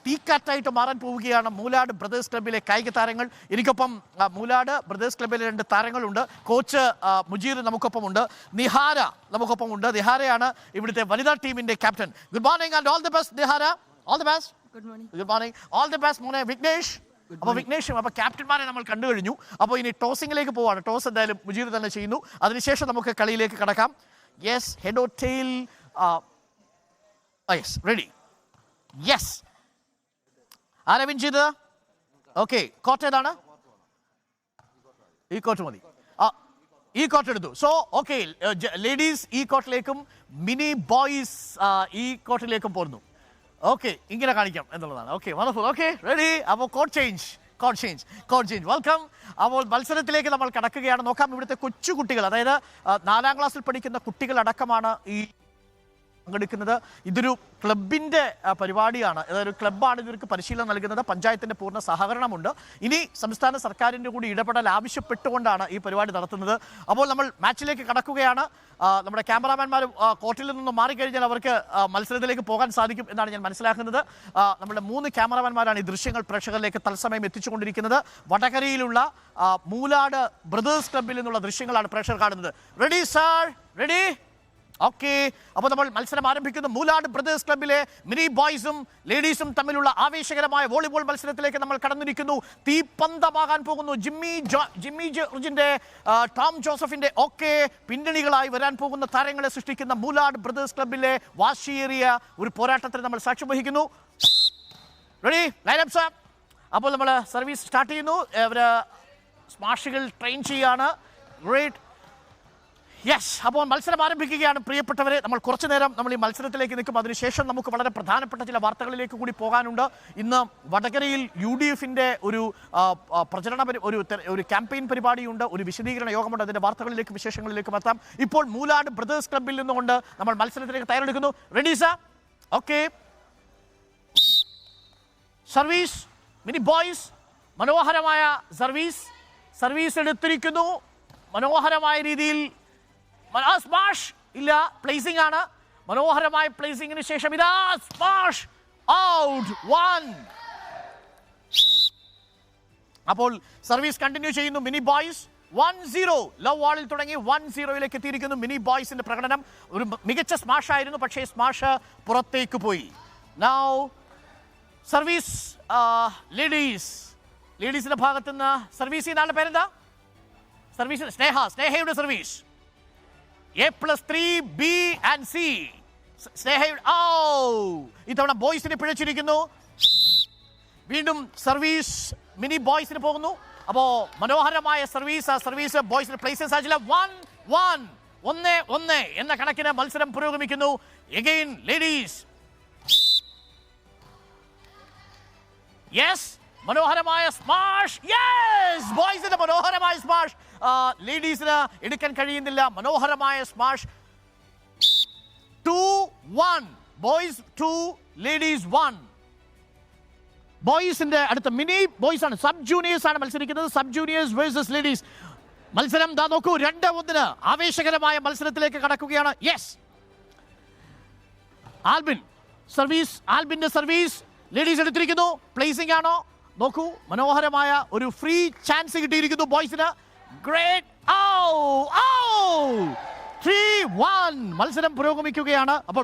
തീക്കാറ്റായിട്ട് മാറാൻ പോവുകയാണ് മൂലാട് ബ്രദേഴ്സ് ക്ലബ്ബിലെ കായിക താരങ്ങൾ. എനിക്കൊപ്പം മൂലാട് ബ്രദേഴ്സ് ക്ലബ്ബിലെ 2 താരങ്ങളുണ്ട്. കോച്ച് മുജീർ നമുക്കൊപ്പമുണ്ട്, നിഹാര നമുക്കൊപ്പമുണ്ട്. നിഹാരയാണ് ഇവിടുത്തെ വനിതാ ടീമിന്റെ captain. Good morning and all the best Nihara. All the best. Good morning. All the best മോനെ വിഘ്നേഷ്. അപ്പോൾ വിഘ്നേഷും അപ്പോൾ ക്യാപ്റ്റന്മാരെ നമ്മൾ കണ്ടു കഴിഞ്ഞു. അപ്പോൾ ഇനി ടോസിങ്ങിലേക്ക് പോവാണ്. ടോസ് എന്തായാലും മുജീർ തന്നെ ചെയ്യുന്നു. അതിനുശേഷം നമുക്ക് കളിയിലേക്ക് കടക്കാം. Yes, head or tail? Yes, ready. Yes, ആരാ വിൻ ചെയ്തത്? ഓക്കെ, കോർട്ട് ഏതാണ്? ഈ കോർട്ട് മതി. ഈ കോർട്ട് എടുത്തു. സോ ഓക്കെ, ലേഡീസ് ഈ കോർട്ടിലേക്കും മിനി ബോയ്സ് ഈ കോർട്ടിലേക്കും പോരുന്നു. ഓക്കെ, ഇങ്ങനെ കാണിക്കാം എന്നുള്ളതാണ്. Okay, wonderful. Okay, ready. അപ്പോൾ കോഡ് ചേഞ്ച്. വെൽക്കം. അപ്പോൾ മത്സരത്തിലേക്ക് നമ്മൾ കടക്കുകയാണ്. നോക്കാം, ഇവിടുത്തെ കൊച്ചുകുട്ടികൾ, അതായത് 4ാം ക്ലാസ്സിൽ പഠിക്കുന്ന കുട്ടികളടക്കമാണ് ഈ പങ്കെടുക്കുന്നത്. ഇതൊരു ക്ലബിൻ്റെ പരിപാടിയാണ്. അതൊരു ക്ലബ്ബാണ് ഇവർക്ക് പരിശീലനം നൽകുന്നത്. പഞ്ചായത്തിൻ്റെ പൂർണ്ണ സഹകരണമുണ്ട്. ഇനി സംസ്ഥാന സർക്കാരിൻ്റെ കൂടി ഇടപെടൽ ആവശ്യപ്പെട്ടുകൊണ്ടാണ് ഈ പരിപാടി നടത്തുന്നത്. അപ്പോൾ നമ്മൾ മാച്ചിലേക്ക് കടക്കുകയാണ്. നമ്മുടെ ക്യാമറാമാൻമാർ കോർട്ടിൽ നിന്ന് മാറിക്കഴിഞ്ഞാൽ അവർക്ക് മത്സരത്തിലേക്ക് പോകാൻ സാധിക്കും എന്നാണ് ഞാൻ മനസ്സിലാക്കുന്നത്. നമ്മുടെ 3 ക്യാമറാമാൻമാരാണ് ഈ ദൃശ്യങ്ങൾ പ്രേക്ഷകരിലേക്ക് തത്സമയം എത്തിച്ചുകൊണ്ടിരിക്കുന്നത്. വടകരയിലുള്ള മൂലാട് ബ്രദേഴ്സ് ക്ലബ്ബിൽ നിന്നുള്ള ദൃശ്യങ്ങളാണ് പ്രേക്ഷകർ കാണുന്നത്. Ready sir? റെഡി? ഓക്കെ, അപ്പോൾ നമ്മൾ മത്സരം ആരംഭിക്കുന്നു. മൂലാട് ബ്രദേഴ്സ് ക്ലബ്ബിലെ മിനി ബോയ്സും ലേഡീസും തമ്മിലുള്ള ആവേശകരമായ വോളിബോൾ മത്സരത്തിലേക്ക് നമ്മൾ കടന്നിരിക്കുന്നു. തീപ്പന്തമാകാൻ പോകുന്നു. ജിമ്മി ജോർജിന്റെ, ടോം ജോസഫിന്റെ ഒക്കെ പിന്നണികളായി വരാൻ പോകുന്ന താരങ്ങളെ സൃഷ്ടിക്കുന്ന മൂലാട് ബ്രദേഴ്സ് ക്ലബ്ബിലെ വാശിയേറിയ ഒരു പോരാട്ടത്തിന് നമ്മൾ സാക്ഷ്യം വഹിക്കുന്നു. റെഡി? Lineup sir. അപ്പോൾ നമ്മൾ സർവീസ് സ്റ്റാർട്ട് ചെയ്യുന്നു. അവർ സ്മാഷുകൾ ട്രെയിൻ ചെയ്യാണ്. റൈറ്റ്. യെസ്, അപ്പോൾ മത്സരം ആരംഭിക്കുകയാണ്. പ്രിയപ്പെട്ടവരെ, നമ്മൾ കുറച്ചു നേരം നമ്മൾ ഈ മത്സരത്തിലേക്ക് നിൽക്കും. അതിനുശേഷം നമുക്ക് വളരെ പ്രധാനപ്പെട്ട ചില വാർത്തകളിലേക്ക് കൂടി പോകാനുണ്ട്. ഇന്ന് വടകരയിൽ UDFന്റെ ഒരു ക്യാമ്പയിൻ പരിപാടിയുണ്ട്, ഒരു വിശദീകരണ യോഗമുണ്ട്. അതിൻ്റെ വാർത്തകളിലേക്കും വിശേഷങ്ങളിലേക്കും എത്താം. ഇപ്പോൾ മൂലാട് ബ്രദേഴ്സ് ക്ലബ്ബിൽ നിന്നുകൊണ്ട് നമ്മൾ മത്സരത്തിലേക്ക് തയ്യാറെടുക്കുന്നു. Ready sir? Okay, service. Mini boys മനോഹരമായ സർവീസ് എടുത്തിരിക്കുന്നു. മനോഹരമായ രീതിയിൽ സ്മാഷ് ഇല്ല, പ്ലേസിംഗ് ആണ്. മനോഹരമായ പ്ലേസിംഗിന് ശേഷം ഇതാ സ്മാഷ് ഔട്ട്. 1. അപ്പോൾ സർവീസ് കണ്ടിന്യൂ ചെയ്യുന്നു. മിനി ബോയ്സ് 1-0 ലവ് വാളിൽ തുടങ്ങി 1-0യിലേക്ക് എത്തിയിരിക്കുന്നു. മിനി ബോയ്സിന്റെ പ്രകടനം ഒരു മികച്ച സ്മാഷ് ആയിരുന്നു, പക്ഷേ സ്മാഷ് പുറത്തേക്ക് പോയി. നൗ സർവീസ് ലേഡീസിന്റെ ഭാഗത്തു നിന്ന് സർവീസ് ചെയ്യുന്ന ആളുടെ പേരെന്താ? സർവീസ് സ്നേഹയുടെ service. A+3 B and C. സ്നേഹയുടെ ഇത്തവണ ബോയ്സിനെ പിഴച്ചിരിക്കുന്നു. വീണ്ടും സർവീസ് മിനി ബോയ്സിന് പോകുന്നു. അപ്പോൾ മനോഹരമായ സർവീസ് ബോയ്സിന് പ്ലേസസ് ആയില്ല. 1-1 എന്ന കണക്കിന് മത്സരം പുരോഗമിക്കുന്നു. Again ladies. യെസ്, മനോഹരമായ സ്മാഷ്. യെസ്, ബോയ്സിന്റെ മനോഹരമായ സ്മാഷ് ലേഡീസിന് എടുക്കാൻ കഴിയുന്നില്ല. മനോഹരമായ സ്മാഷ്. 2-1 boys 2 ladies 1. ബോയ്സിന്റെ അടുത്ത മിനി ബോയ്സ് ആണ്, സബ് ജൂനിയേഴ്സ് ആണ് മത്സരിക്കുന്നത്. Sub juniors versus ladies. മത്സരം ദാ നോക്കൂ, 2-1 ആവേശകരമായ മത്സരത്തിലേക്ക് കടക്കുകയാണ്. യെസ്, ആൽബിന്റെ സർവീസ് ലേഡീസ് എടുത്തിരിക്കുന്നു. പ്ലേസിംഗ് ആണോ നോക്കൂ. മനോഹരമായ ഒരു ഫ്രീ ചാൻസ് കിട്ടിയിരിക്കുന്നു ബോയ്സിന്. ഗ്രേറ്റ്. 3-1 മത്സരം പുരോഗമിക്കുകയാണ്. അപ്പോൾ